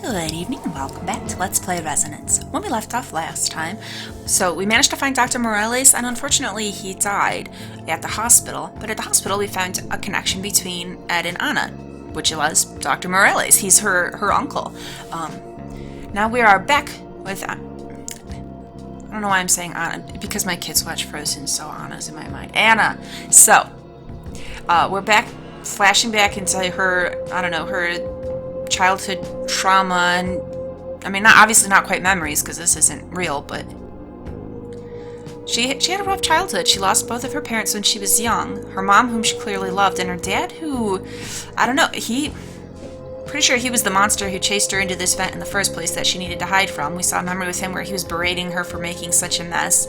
Good evening and welcome back to Let's Play Resonance. When we left off last time, so we managed to find Dr. Morales, and unfortunately he died at the hospital, but at the hospital we found a connection between Ed and Anna, which was Dr. Morales. He's her uncle. Now we are back with, I don't know why I'm saying Anna, because my kids watch Frozen, so Anna's in my mind. Anna! So, we're back, flashing back into her, I don't know, her childhood trauma, and I mean, obviously not quite memories because this isn't real, but she had a rough childhood. She lost both of her parents when she was young. Her mom, whom she clearly loved, and her dad, who, I don't know, pretty sure he was the monster who chased her into this vent in the first place that she needed to hide from. We saw a memory with him where he was berating her for making such a mess.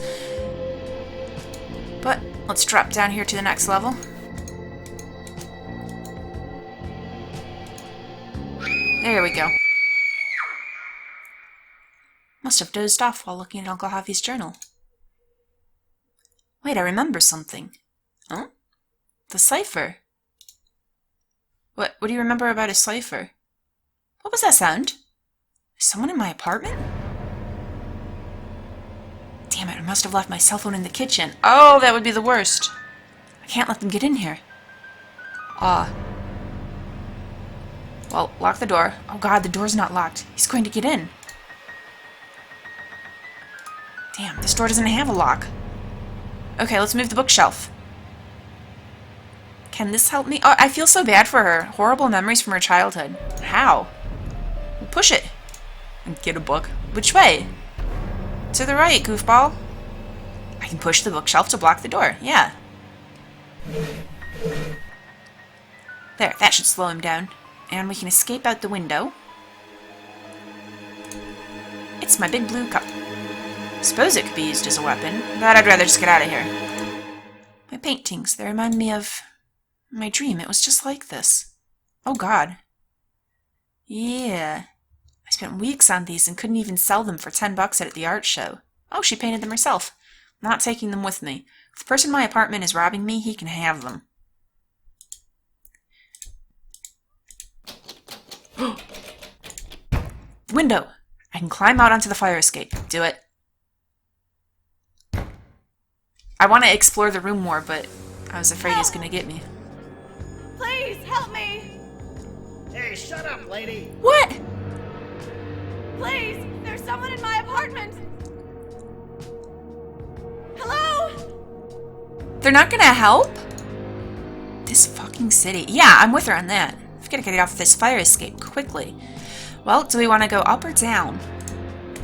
But let's drop down here to the next level. There we go. Must have dozed off while looking at Uncle Javi's journal. Wait, I remember something. Huh? The cipher. What do you remember about a cipher? What was that sound? Is someone in my apartment? Damn it, I must have left my cell phone in the kitchen. Oh, that would be the worst. I can't let them get in here. Well, lock the door. Oh god, the door's not locked. He's going to get in. Damn, this door doesn't have a lock. Okay, let's move the bookshelf. Can this help me? Oh, I feel so bad for her. Horrible memories from her childhood. How? Push it. And get a book. Which way? To the right, goofball. I can push the bookshelf to block the door. Yeah. There, that should slow him down. And we can escape out the window. It's my big blue cup. Suppose it could be used as a weapon, but I'd rather just get out of here. My paintings, they remind me of my dream. It was just like this. Oh god. Yeah. I spent weeks on these and couldn't even sell them for $10 at the art show. Oh, she painted them herself. Not taking them with me. If the person in my apartment is robbing me, he can have them. Window! I can climb out onto the fire escape. Do it. I want to explore the room more, but I was afraid he's going to get me. Please, help me! Hey, shut up, lady! What? Please, there's someone in my apartment! Hello? They're not going to help? This fucking city. Yeah, I'm with her on that. I've got to get off this fire escape quickly. Well, do we want to go up or down?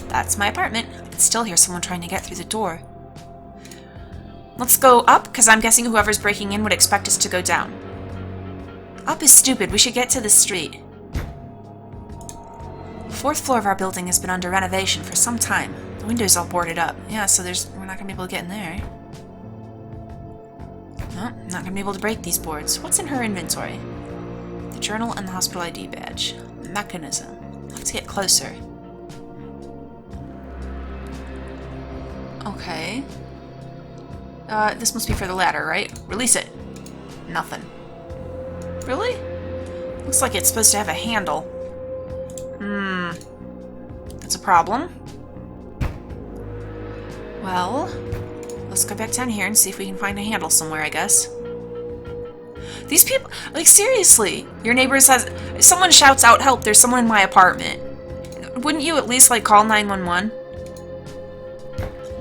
That's my apartment. I can still hear someone trying to get through the door. Let's go up, because I'm guessing whoever's breaking in would expect us to go down. Up is stupid. We should get to the street. The fourth floor of our building has been under renovation for some time. The window's all boarded up. Yeah, so we're not going to be able to get in there. No, not going to be able to break these boards. What's in her inventory? The journal and the hospital ID badge. Mechanism. Let's get closer. Okay. This must be for the ladder, right? Release it. Nothing. Really? Looks like it's supposed to have a handle. That's a problem. Well, let's go back down here and see if we can find a handle somewhere, I guess. These people, like, seriously, your neighbor says, if someone shouts out, help, there's someone in my apartment. Wouldn't you at least, like, call 911?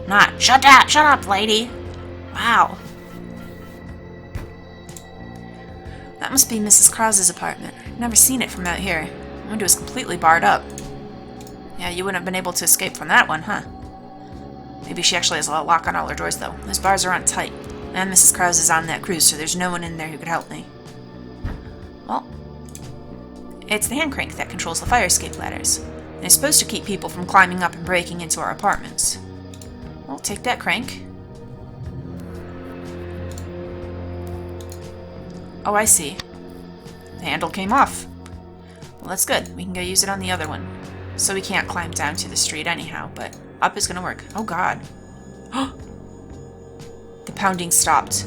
Not, shut up, lady. Wow. That must be Mrs. Krause's apartment. I've never seen it from out here. The window is completely barred up. Yeah, you wouldn't have been able to escape from that one, huh? Maybe she actually has a lock on all her doors, though. Those bars are on tight. And Mrs. Krause is on that cruise, so there's no one in there who could help me. Well, it's the hand crank that controls the fire escape ladders. And it's supposed to keep people from climbing up and breaking into our apartments. Well, take that, crank. Oh, I see. The handle came off. Well, that's good. We can go use it on the other one. So we can't climb down to the street anyhow, but up is gonna work. Oh god. The pounding stopped.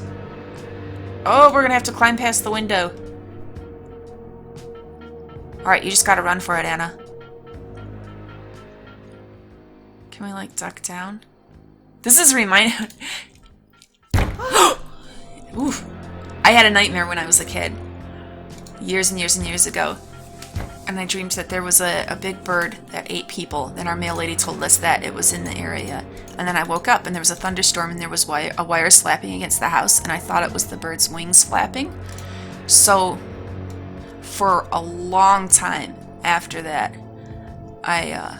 Oh, we're gonna have to climb past the window. Alright, you just gotta run for it, Anna. Can we, like, duck down? This is reminding... Oof. I had a nightmare when I was a kid. Years and years and years ago. And I dreamed that there was a big bird that ate people. And our mail lady told us that it was in the area. And then I woke up and there was a thunderstorm and there was a wire slapping against the house. And I thought it was the bird's wings flapping. So, for a long time after that, I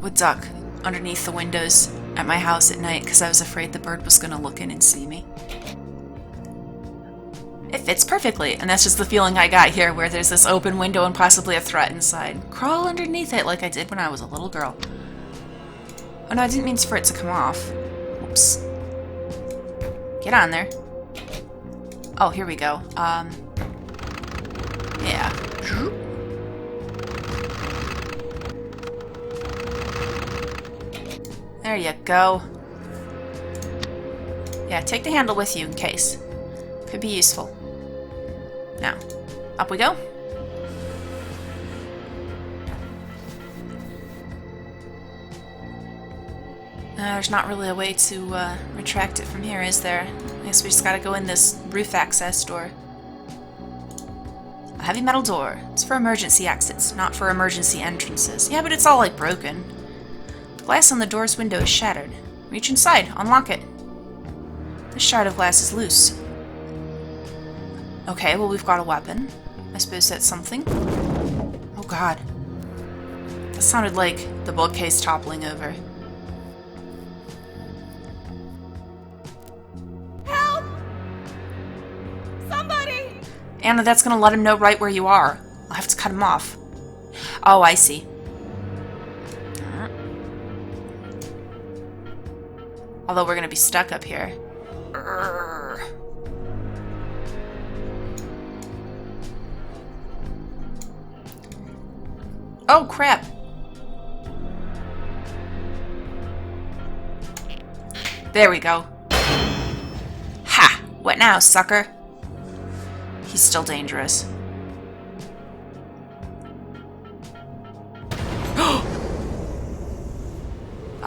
would duck underneath the windows at my house at night because I was afraid the bird was going to look in and see me. It fits perfectly, and that's just the feeling I got here, where there's this open window and possibly a threat inside. Crawl underneath it like I did when I was a little girl. Oh no, I didn't mean for it to come off. Whoops. Get on there. Oh, here we go. Yeah. There you go. Yeah, take the handle with you in case. Could be useful. Now, up we go. There's not really a way to retract it from here, is there? I guess we just gotta go in this roof access door. A heavy metal door. It's for emergency exits, not for emergency entrances. Yeah, but it's all, like, broken. The glass on the door's window is shattered. Reach inside. Unlock it. This shard of glass is loose. Okay, well, we've got a weapon. I suppose that's something. Oh, God. That sounded like the bookcase toppling over. Help! Somebody! Anna, that's gonna let him know right where you are. I'll have to cut him off. Oh, I see. Although we're gonna be stuck up here. Urgh. Oh, crap. There we go. Ha! What now, sucker? He's still dangerous.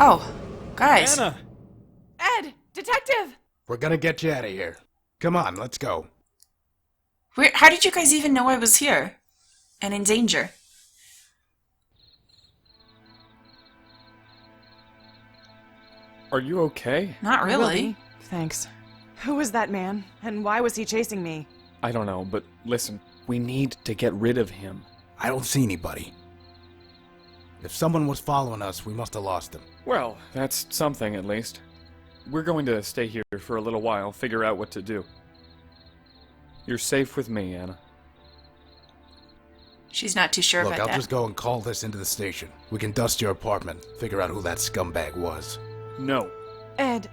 Oh, guys. Anna! Ed! Detective! We're gonna get you out of here. Come on, let's go. How did you guys even know I was here? And in danger? Are you okay? Not really. Thanks. Who was that man? And why was he chasing me? I don't know, but listen, we need to get rid of him. I don't see anybody. If someone was following us, we must have lost him. Well, that's something at least. We're going to stay here for a little while, figure out what to do. You're safe with me, Anna. She's not too sure Look, about I'll that. just go and call this into the station. We can dust your apartment, figure out who that scumbag was. No. Ed,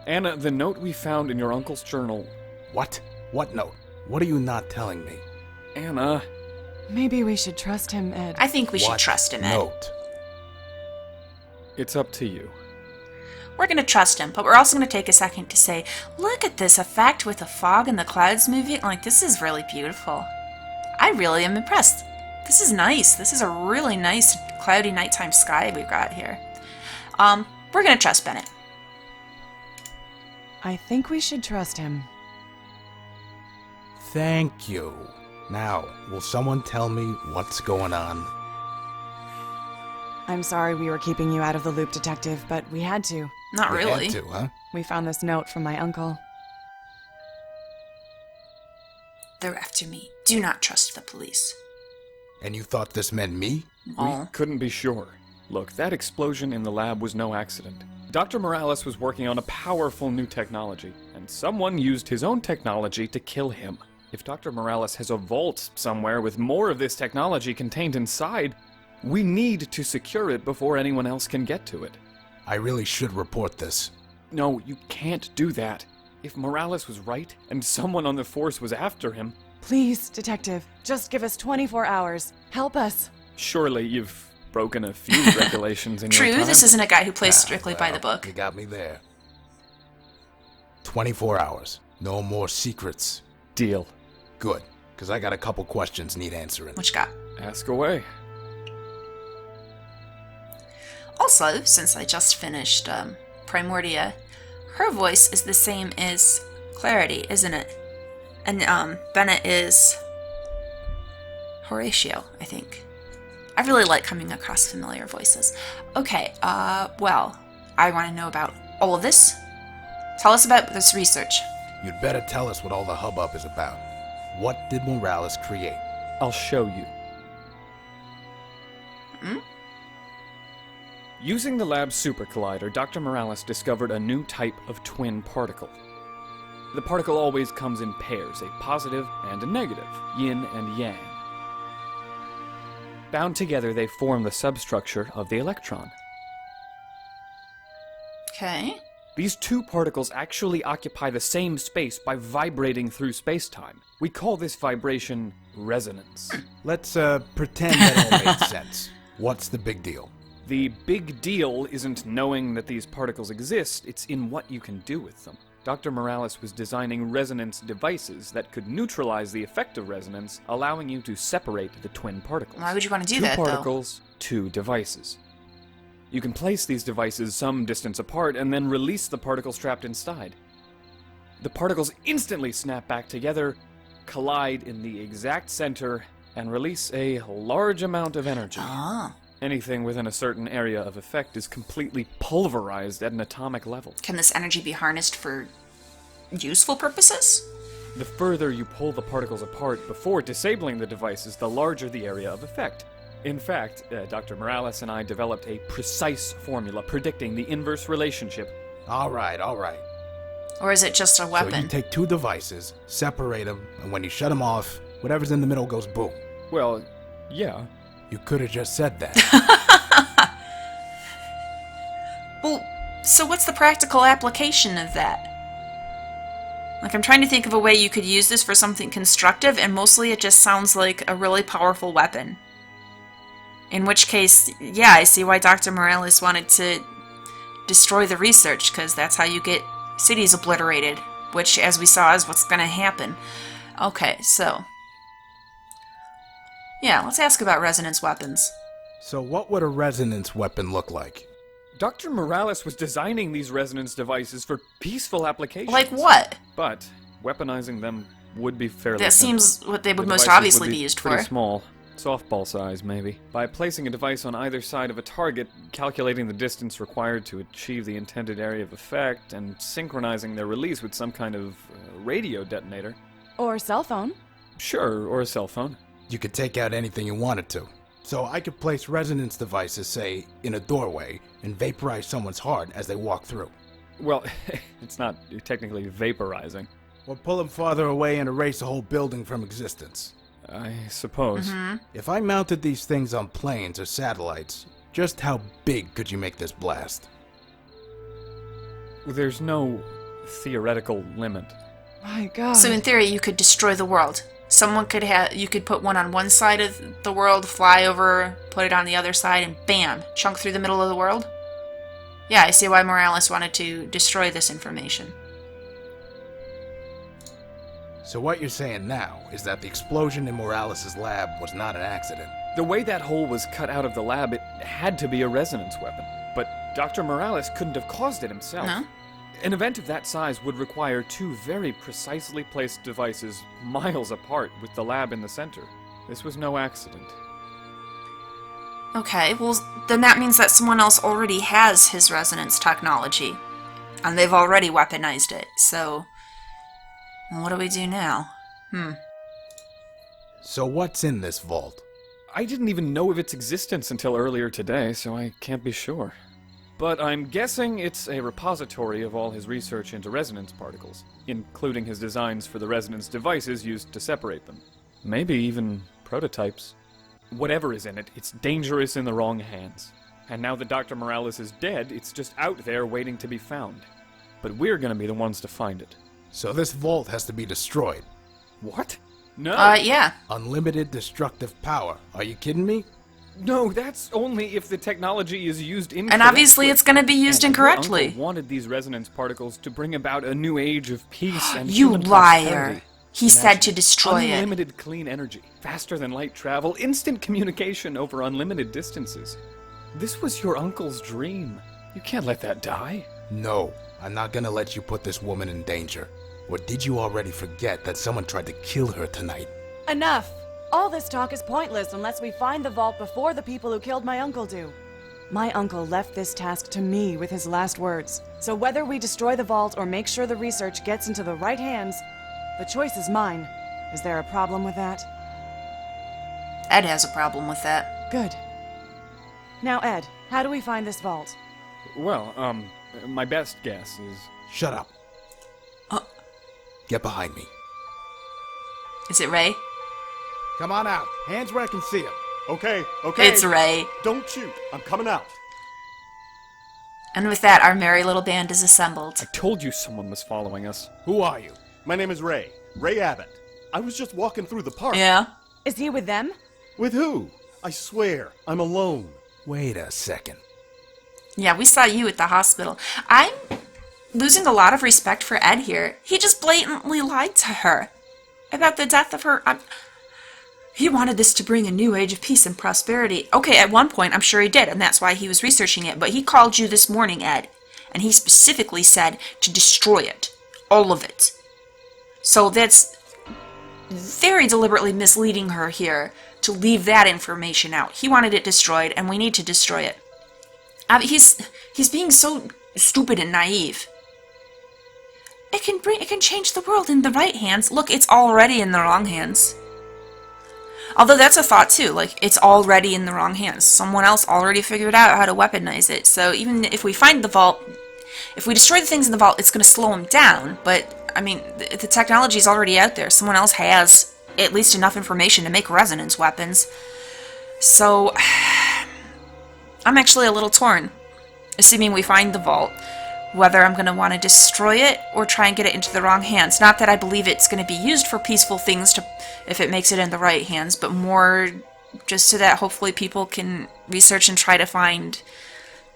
Anna, the note we found in your uncle's journal... What? What note? What are you not telling me? Anna... maybe we should trust him, Ed. I think we should What trust him, Ed. note? It's up to you. We're going to trust him, but we're also going to take a second to say, look at this effect with the fog and the clouds moving. Like, this is really beautiful. I really am impressed. This is nice. This is a really nice cloudy nighttime sky we've got here. We're going to trust Bennett. I think we should trust him. Thank you. Now, will someone tell me what's going on? I'm sorry we were keeping you out of the loop, Detective, but we had to. Not We really. had to, huh? We found this note from my uncle. They're after me. Do not trust the police. And you thought this meant me? Oh. We couldn't be sure. Look, that explosion in the lab was no accident. Dr. Morales was working on a powerful new technology, and someone used his own technology to kill him. If Dr. Morales has a vault somewhere with more of this technology contained inside, we need to secure it before anyone else can get to it. I really should report this. No, you can't do that. If Morales was right, and someone on the force was after him, Please, Detective, just give us 24 hours. Help us. surely you've broken a few regulations in your True, time. this isn't a guy who plays Ah, strictly by well, the book. You got me there. 24 hours. No more secrets. Deal. Good, because I got a couple questions need answering. What you got? Ask away. Also, since I just finished Primordia, her voice is the same as Clarity, isn't it? And Bennett is Horatio, I think. I really like coming across familiar voices. Okay, well, I want to know about all of this. Tell us about this research. You'd better tell us what all the hubbub is about. What did Morales create? I'll show you. Using the lab's super collider, Dr. Morales discovered a new type of twin particle. The particle always comes in pairs, a positive and a negative, yin and yang. Bound together, they form the substructure of the electron. Okay. These two particles actually occupy the same space by vibrating through space-time. We call this vibration resonance. Let's pretend that all made sense. What's the big deal? The big deal isn't knowing that these particles exist, it's in what you can do with them. Dr. Morales was designing resonance devices that could neutralize the effect of resonance, allowing you to separate the twin particles. Why would you want to do Two that, particles, two devices. You can place these devices some distance apart and then release the particles trapped inside. The particles instantly snap back together, collide in the exact center, and release a large amount of energy. Oh. Anything within a certain area of effect is completely pulverized at an atomic level. Can this energy be harnessed for useful purposes? The further you pull the particles apart before disabling the devices, the larger the area of effect. In fact, Dr. Morales and I developed a precise formula predicting the inverse relationship. All right. Or is it just a weapon? So you take two devices, separate them, and when you shut them off, whatever's in the middle goes boom. Well, yeah. You could have just said that. Well, so what's the practical application of that? Like, I'm trying to think of a way you could use this for something constructive, and mostly it just sounds like a really powerful weapon. In which case, yeah, I see why Dr. Morales wanted to destroy the research, because that's how you get cities obliterated, which, as we saw, is what's going to happen. Okay, so... yeah, let's ask about resonance weapons. So what would a resonance weapon look like? Dr. Morales was designing these resonance devices for peaceful applications. Like what? But weaponizing them would be fairly That simple. seems what they would The most devices obviously would be used pretty for. small. Softball size, maybe. By placing a device on either side of a target, calculating the distance required to achieve the intended area of effect, and synchronizing their release with some kind of radio detonator. Or cell phone. Sure, or a cell phone. You could take out anything you wanted to. So I could place resonance devices, say, in a doorway, and vaporize someone's heart as they walk through. Well, it's not technically vaporizing, Or pull them farther away and erase the whole building from existence. I suppose. If I mounted these things on planes or satellites, just how big could you make this blast? There's no theoretical limit. My God. So in theory, you could destroy the world. Someone could you could put one on one side of the world, fly over, put it on the other side, and bam, chunk through the middle of the world? Yeah, I see why Morales wanted to destroy this information. So what you're saying now is that the explosion in Morales' lab was not an accident. The way that hole was cut out of the lab, it had to be a resonance weapon. But Dr. Morales couldn't have caused it himself. No? An event of that size would require two very precisely placed devices miles apart with the lab in the center. This was no accident. Okay, well, then that means that someone else already has his resonance technology. And they've already weaponized it, so... what do we do now? So what's in this vault? I didn't even know of its existence until earlier today, so I can't be sure. But I'm guessing it's a repository of all his research into resonance particles, including his designs for the resonance devices used to separate them. Maybe even prototypes. Whatever is in it, it's dangerous in the wrong hands. And now that Dr. Morales is dead, it's just out there waiting to be found. But we're gonna be the ones to find it. So this vault has to be destroyed. What? No! Yeah. Unlimited destructive power. Are you kidding me? No, that's only if the technology is used incorrectly. And obviously it's gonna be used And incorrectly. your uncle wanted these resonance particles to bring about a new age of peace and You human liar. prosperity. He said to destroy it. Unlimited clean energy, faster than light travel, instant communication over unlimited distances. This was your uncle's dream. You can't let that die. No, I'm not gonna let you put this woman in danger. Or did you already forget that someone tried to kill her tonight? Enough! All this talk is pointless unless we find the vault before the people who killed my uncle do. My uncle left this task to me with his last words. So whether we destroy the vault or make sure the research gets into the right hands, the choice is mine. Is there a problem with that? Ed has a problem with that. Good. Now, Ed, how do we find this vault? Well, my best guess is... Shut up. Get behind me. Is it Ray? Come on out. Hands where I can see them. Okay, okay. It's Ray. Don't shoot. I'm coming out. And with that, our merry little band is assembled. I told you someone was following us. Who are you? My name is Ray. Ray Abbott. I was just walking through the park. Yeah? Is he with them? With who? I swear, I'm alone. Wait a second. Yeah, we saw you at the hospital. I'm losing a lot of respect for Ed here. He just blatantly lied to her about the death of her... He wanted this to bring a new age of peace and prosperity. Okay, at one point, I'm sure he did, and that's why he was researching it. But he called you this morning, Ed, and he specifically said to destroy it. All of it. So that's very deliberately misleading her here to leave that information out. He wanted it destroyed, and we need to destroy it. He's being so stupid and naive. It can change the world in the right hands. Look, it's already in the wrong hands. Although that's a thought too, like, it's already in the wrong hands. Someone else already figured out how to weaponize it. So even if we find the vault, if we destroy the things in the vault, it's going to slow them down. But, I mean, the technology is already out there. Someone else has at least enough information to make resonance weapons. So, I'm actually a little torn, assuming we find the vault, whether I'm going to want to destroy it or try and get it into the wrong hands. Not that I believe it's going to be used for peaceful things if it makes it in the right hands, but more just so that hopefully people can research and try to find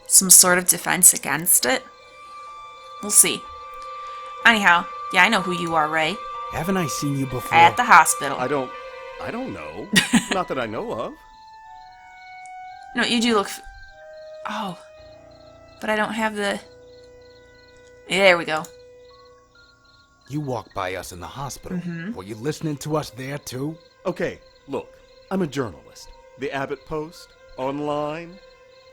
some sort of defense against it. We'll see. Anyhow, yeah, I know who you are, Ray. Haven't I seen you before? At the hospital. I don't know. Not that I know of. No, you do look... Oh. But I don't have the... There we go. You walked by us in the hospital. Were you listening to us there, too? Okay, look. I'm a journalist. The Abbott Post, online.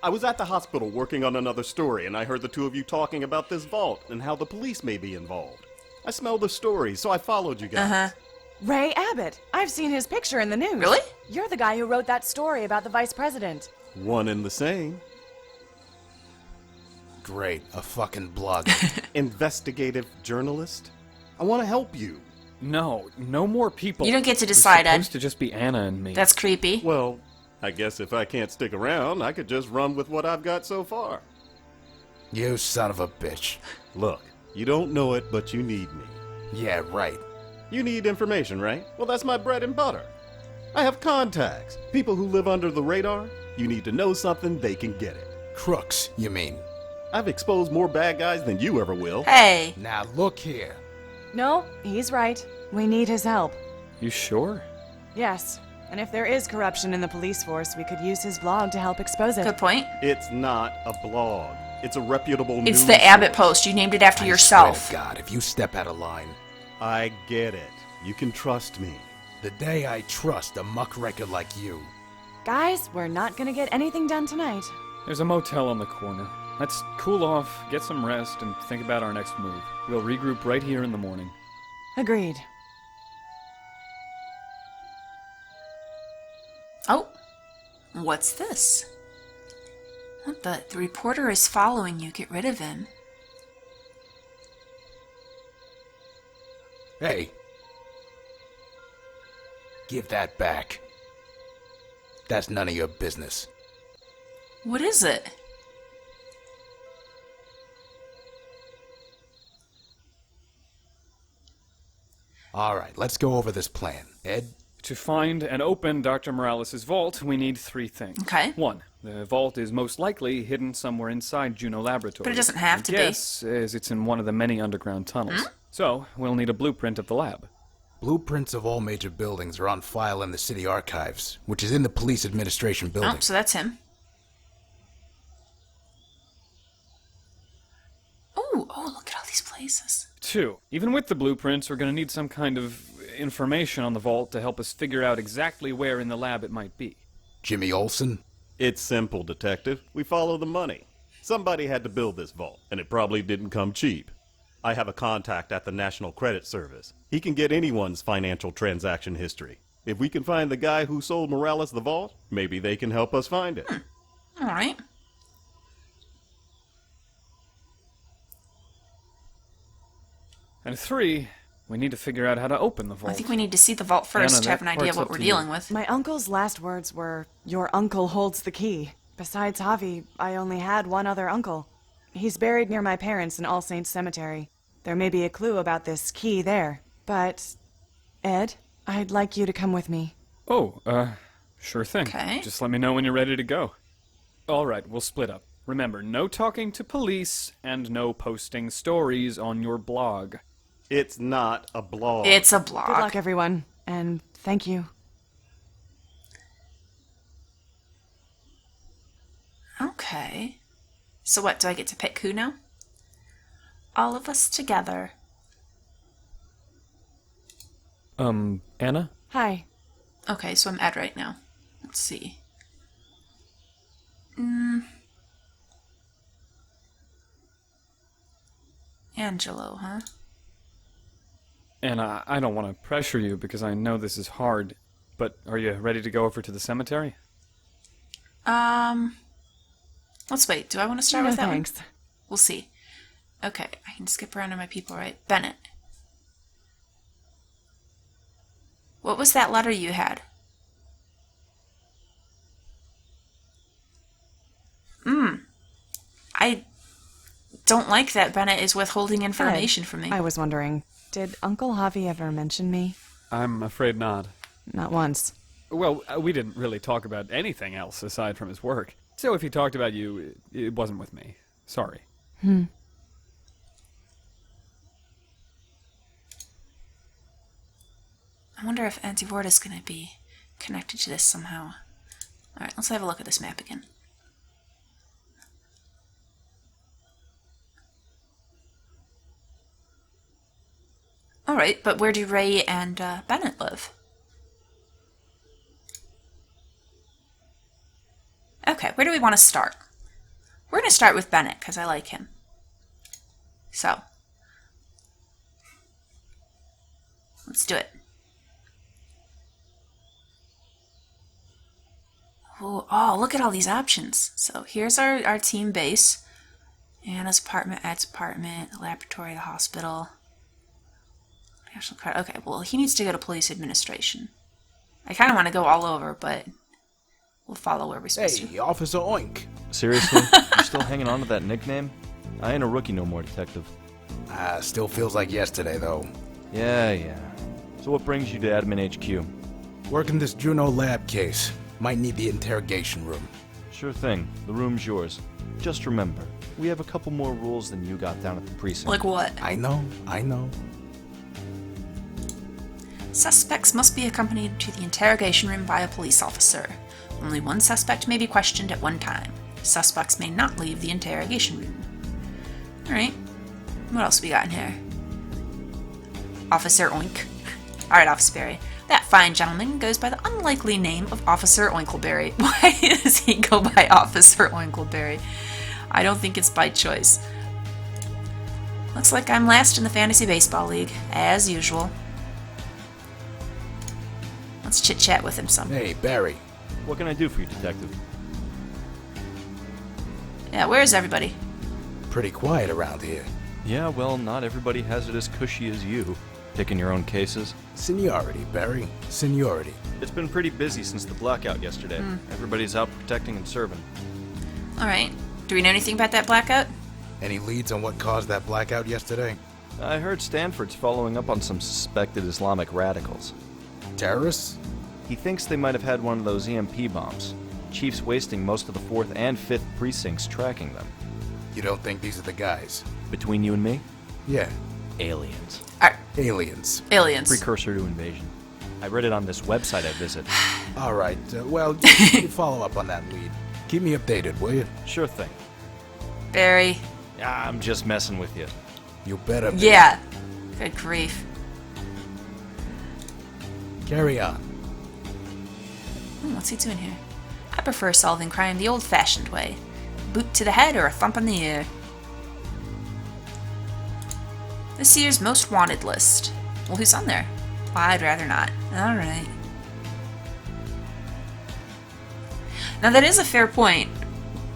I was at the hospital working on another story, and I heard the two of you talking about this vault and how the police may be involved. I smelled the story, so I followed you guys. Ray Abbott. I've seen his picture in the news. Really? You're the guy who wrote that story about the vice president. One and the same. Great, a fucking blogger. Investigative journalist. I want to help you. No more people. You don't get to decide, It's Ed. supposed to just be Anna and me. That's creepy. Well, I guess if I can't stick around, I could just run with what I've got so far. You son of a bitch. Look, you don't know it, but you need me. Yeah, right. You need information, right? Well, that's my bread and butter. I have contacts. People who live under the radar. You need to know something, they can get it. Crooks, you mean? I've exposed more bad guys than you ever will. Hey. Now look here. No, he's right. We need his help. You sure? Yes. And if there is corruption in the police force, we could use his blog to help expose it. Good point. It's not a blog. It's a reputable news It's the Abbott source. Post. You named it after I yourself. swear to God, if you step out of line, I get it. You can trust me. the day I trust a muckraker like you. Guys, we're not gonna get anything done tonight. There's a motel on the corner. Let's cool off, get some rest, and think about our next move. We'll regroup right here in the morning. Agreed. Oh, what's this? What the reporter is following you. Get rid of him. Hey. Give that back. That's none of your business. What is it? All right, let's go over this plan. Ed? To find and open Dr. Morales' vault, we need three things. Okay. 1. The vault is most likely hidden somewhere inside Juno Laboratories. But it doesn't have to be. Guess is it's in one of the many underground tunnels. So, we'll need a blueprint of the lab. Blueprints of all major buildings are on file in the city archives, which is in the police administration building. Oh, so that's him. basis. 2. Even with the blueprints, we're going to need some kind of information on the vault to help us figure out exactly where in the lab it might be. Jimmy Olsen? It's simple, Detective. We follow the money. Somebody had to build this vault, and it probably didn't come cheap. I have a contact at the National Credit Service. He can get anyone's financial transaction history. If we can find the guy who sold Morales the vault, maybe they can help us find it. All right. And 3, we need to figure out how to open the vault. I think we need to see the vault first Anna, to have an that idea of part's what up we're to you. dealing with. My uncle's last words were, "Your uncle holds the key." Besides Javi, I only had one other uncle. He's buried near my parents in All Saints Cemetery. There may be a clue about this key there. But, Ed, I'd like you to come with me. Oh, sure thing. Okay. Just let me know when you're ready to go. All right, we'll split up. Remember, no talking to police and no posting stories on your blog. It's not a blog. It's a Good blog. luck, everyone, and thank you. Okay. So what, do I get to pick who now? All of us together. Anna? Hi. Okay, so I'm Ed right now. Let's see. Angelo, huh? Anna, I don't want to pressure you because I know this is hard, but are you ready to go over to the cemetery? Let's wait. Do I want to start No, with that thanks. one? We'll see. Okay, I can skip around to my people, right? Bennett. What was that letter you had? I don't like that Bennett is withholding information from me. I was wondering, did Uncle Javi ever mention me? I'm afraid not. Not once. Well, we didn't really talk about anything else aside from his work. So if he talked about you, it wasn't with me. Sorry. I wonder if Antivort is going to be connected to this somehow. Alright, let's have a look at this map again. Alright, but where do Ray and Bennett live? Okay, where do we want to start? We're going to start with Bennett, because I like him. So, let's do it. Ooh, oh, look at all these options. So here's our team base. Anna's apartment, Ed's apartment, the laboratory, the hospital. National Credit. Okay, well, he needs to go to police administration. I kind of want to go all over, but we'll follow where we're supposed to. Hey, Officer Oink. Seriously? You still hanging on to that nickname? I ain't a rookie no more, Detective. Still feels like yesterday, though. Yeah. So what brings you to Admin HQ? Working this Juno lab case. Might need the interrogation room. Sure thing. The room's yours. Just remember, we have a couple more rules than you got down at the precinct. Like what? I know. Suspects must be accompanied to the interrogation room by a police officer. Only one suspect may be questioned at one time. Suspects may not leave the interrogation room. Alright. What else we got in here? Officer Oink. Alright, Officer Barry. That fine gentleman goes by the unlikely name of Officer Oinkleberry. Why does he go by Officer Oinkleberry? I don't think it's by choice. Looks like I'm last in the Fantasy Baseball League, as usual. Let's chit-chat with him some. Hey, Barry. What can I do for you, Detective? Yeah, where is everybody? Pretty quiet around here. Yeah, well, not everybody has it as cushy as you. Picking your own cases. Seniority, Barry. Seniority. It's been pretty busy since the blackout yesterday. Everybody's out protecting and serving. Alright. Do we know anything about that blackout? Any leads on what caused that blackout yesterday? I heard Stanford's following up on some suspected Islamic radicals. Terrorists? He thinks they might have had one of those EMP bombs. Chief's wasting most of the 4th and 5th precincts tracking them. You don't think these are the guys? Between you and me? Yeah. Aliens. Aliens. Aliens. Precursor to invasion. I read it on this website I visit. Alright, well, you follow up on that lead. Keep me updated, will you? Sure thing. Barry. I'm just messing with you. You better be. Yeah. Good grief. Carry on. What's he doing here? I prefer solving crime the old-fashioned way. Boot to the head or a thump in the ear. This year's most wanted list. Well, who's on there? Well, I'd rather not. Alright. Now that is a fair point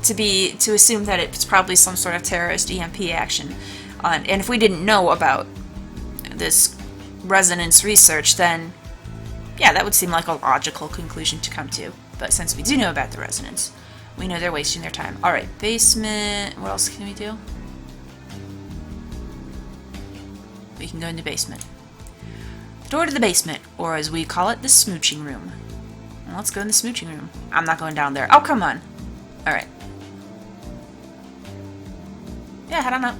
to assume that it's probably some sort of terrorist EMP action. And if we didn't know about this resonance research, then yeah, that would seem like a logical conclusion to come to. But since we do know about the resonance, we know they're wasting their time. Alright, basement. What else can we do? We can go in the basement. The door to the basement, or as we call it, the smooching room. Well, let's go in the smooching room. I'm not going down there. Oh, come on. Alright. Yeah, head on up.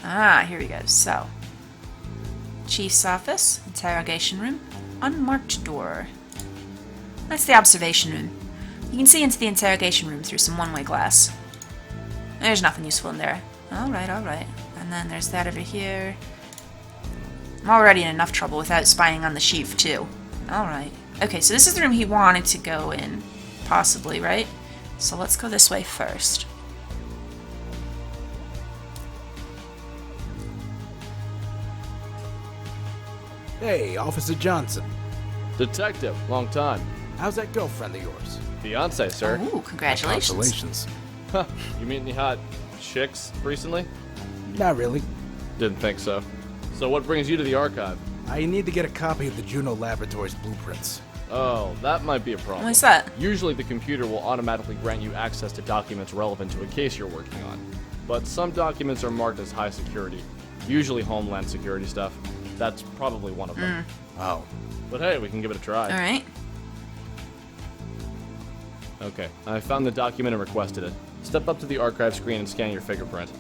Ah, here we go. So, Chief's office, interrogation room, unmarked door. That's the observation room. You can see into the interrogation room through some one-way glass. There's nothing useful in there. Alright, alright. And then there's that over here. I'm already in enough trouble without spying on the chief, too. Alright. Okay, so this is the room he wanted to go in. Possibly, right? So let's go this way first. Hey, Officer Johnson. Detective, long time. How's that girlfriend of yours? Fiance, sir. Ooh, congratulations. Congratulations. Huh, you meet any hot chicks recently? Not really. Didn't think so. So what brings you to the archive? I need to get a copy of the Juno Laboratories blueprints. Oh, that might be a problem. What's that? Usually the computer will automatically grant you access to documents relevant to a case you're working on. But some documents are marked as high security. Usually Homeland Security stuff. That's probably one of them. Oh. But hey, we can give it a try. Alright. Okay, I found the document and requested it. Step up to the archive screen and scan your fingerprint.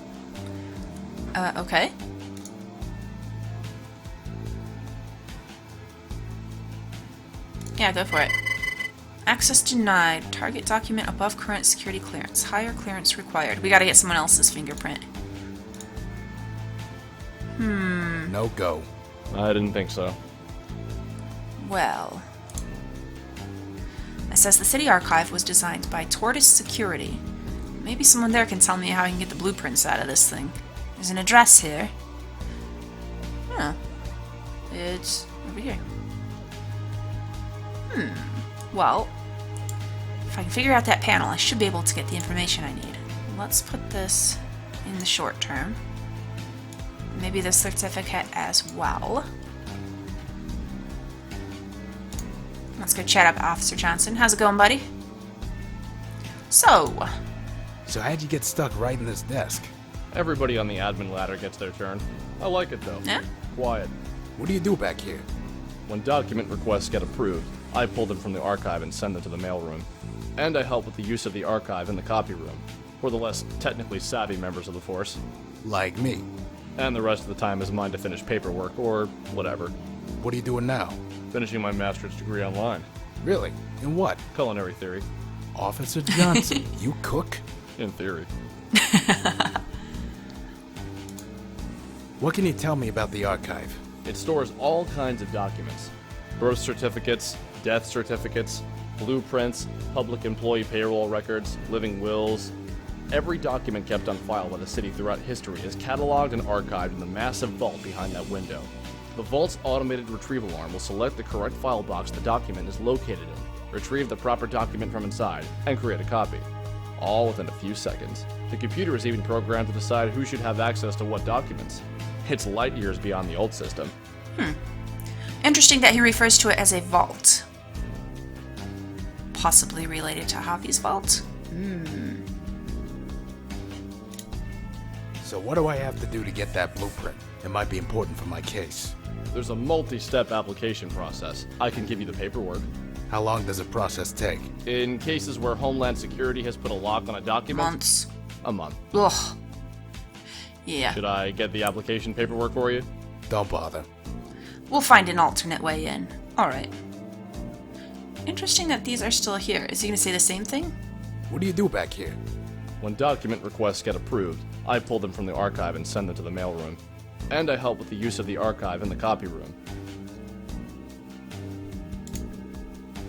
Okay. Yeah, go for it. Access denied. Target document above current security clearance. Higher clearance required. We gotta get someone else's fingerprint. No go. I didn't think so. Well. It says the city archive was designed by Tortoise Security. Maybe someone there can tell me how I can get the blueprints out of this thing. There's an address here. Huh. It's over here. Well, if I can figure out that panel, I should be able to get the information I need. Let's put this in the short term. Maybe the certificate as well. Let's go chat up Officer Johnson. How's it going, buddy? So how'd you get stuck right in this desk? Everybody on the admin ladder gets their turn. I like it though. Yeah? Quiet. What do you do back here? When document requests get approved, I pull them from the archive and send them to the mailroom. And I help with the use of the archive in the copy room, for the less technically savvy members of the force. Like me. And the rest of the time is mine to finish paperwork, or whatever. What are you doing now? Finishing my master's degree online. Really? In what? Culinary theory. Officer Johnson, you cook? In theory. What can you tell me about the archive? It stores all kinds of documents. Birth certificates, death certificates, blueprints, public employee payroll records, living wills. Every document kept on file by the city throughout history is cataloged and archived in the massive vault behind that window. The vault's automated retrieval arm will select the correct file box the document is located in, retrieve the proper document from inside, and create a copy. All within a few seconds. The computer is even programmed to decide who should have access to what documents. It's light years beyond the old system. interesting that he refers to it as a vault. Possibly related to Javi's vault? So what do I have to do to get that blueprint? It might be important for my case. There's a multi-step application process. I can give you the paperwork. How long does the process take? In cases where Homeland Security has put a lock on a document, Months. a month. Ugh. Yeah. Should I get the application paperwork for you? Don't bother. We'll find an alternate way in. Alright. Interesting that these are still here. Is he gonna say the same thing? What do you do back here? When document requests get approved, I pull them from the archive and send them to the mailroom. And I help with the use of the archive in the copy room.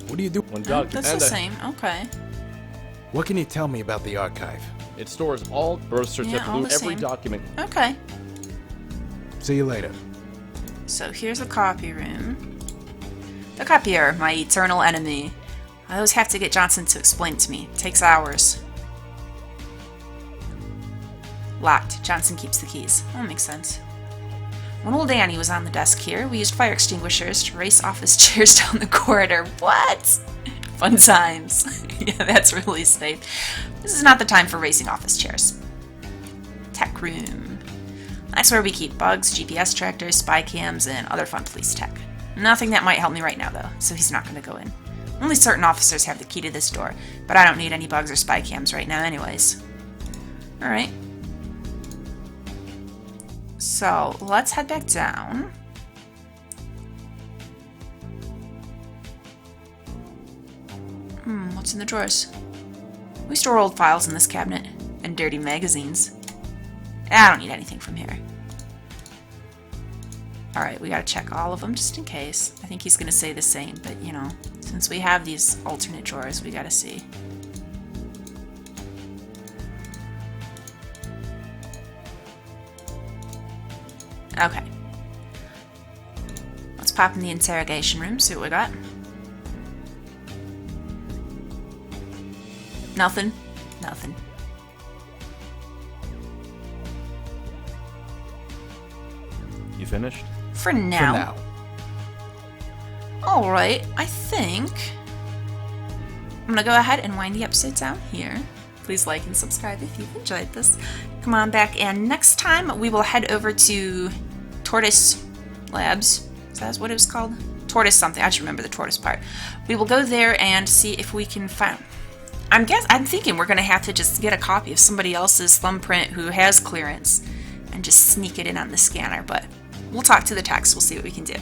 What do you do? When That's documents the same. Okay. What can you tell me about the archive? It stores all birth certificates, all the every same. document. Okay. See you later. So here's the copy room. The copier, my eternal enemy. I always have to get Johnson to explain it to me. It takes hours. Locked. Johnson keeps the keys. That makes sense. When old Annie was on the desk here, we used fire extinguishers to race office chairs down the corridor. What? Fun times. Yeah, that's really safe. This is not the time for racing office chairs. Tech room. That's where we keep bugs, GPS tractors, spy cams, and other fun police tech. Nothing that might help me right now, though, so he's not going to go in. Only certain officers have the key to this door, but I don't need any bugs or spy cams right now anyways. Alright. So, let's head back down. What's in the drawers? We store old files in this cabinet, and dirty magazines. I don't need anything from here. Alright, we gotta check all of them just in case. I think he's gonna say the same, but you know, since we have these alternate drawers, we gotta see. Okay. Let's pop in the interrogation room, see what we got. Nothing. Nothing. You finished? For now. For now. Alright, I think I'm gonna go ahead and wind the episode down here. Please like and subscribe if you've enjoyed this. Come on back, and next time we will head over to Tortoise Labs. Is that what it was called? Tortoise something. I should remember the tortoise part. We will go there and see if we can find... I'm thinking we're gonna have to just get a copy of somebody else's thumbprint who has clearance and just sneak it in on the scanner, but we'll talk to the techs. We'll see what we can do.